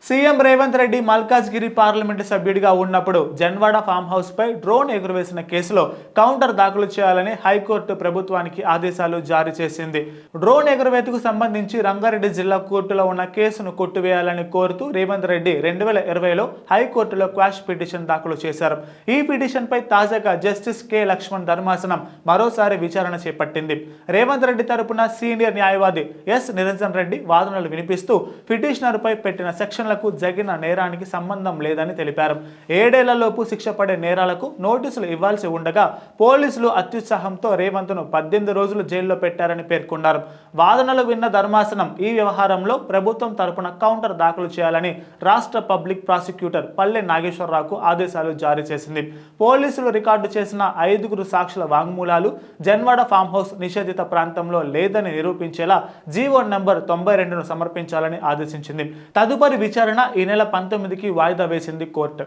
CM Revanth Reddy Malkajgiri parliament సభ్యుడిగా ఉన్నప్పుడు Janwada farm house పై drone ఎగురవేసిన కేసులో కౌంటర్ దాఖలు చేయాలని హైకోర్టు ప్రభుత్వానికి ఆదేశాలు జారీ చేసింది. డ్రోన్ ఎగురవేతకు సంబంధించి రంగారెడ్డి జిల్లా కోర్టులో ఉన్న కేసును కొట్టివేయాలని కోరుతూ రేవంత్ రెడ్డి 2020లో హైకోర్టులో క్వాష్ పిటిషన్ దాఖలు చేశారు. ఈ పిటిషన్ పై తాజాగా జస్టిస్ కె లక్ష్మణ్ ధర్మాసనం మరోసారి విచారణ చేపట్టింది. రేవంత్ రెడ్డి తరపున సీనియర్ న్యాయవాది ఎస్ నిరంజన్ రెడ్డి వాదనలు వినిపిస్తూ పిటిషనర్ పై పెట్టిన సెక్షన్ల జరిగిన నేరానికి సంబంధం లేదని తెలిపారు. 7 ఏళ్లలోపు శిక్ష పడే నేరాలకు నోటీసులు ఇవ్వాల్సి ఉండగా పోలీసులు అత్యుత్సాహంతో రేవంత్ను 18 రోజులు జైల్లో పెట్టారని పేర్కొన్నారు. వాదనలు విన్న ధర్మాసనం ఈ వ్యవహారంలో ప్రభుత్వం తరపున కౌంటర్ దాఖలు చేయాలని రాష్ట్ర పబ్లిక్ ప్రాసిక్యూటర్ పల్లె నాగేశ్వరరావుకు ఆదేశాలు జారీ చేసింది. పోలీసులు రికార్డు చేసిన 5 సాక్షుల వాంగ్మూలాలు జన్వాడ ఫామ్ హౌస్ నిషేధిత ప్రాంతంలో లేదని నిరూపించేలా జీవో నంబర్ 92ను సమర్పించాలని ఆదేశించింది. తదుపరి విచారణ ఈ నెల 19కి వాయిదా వేసింది కోర్టు.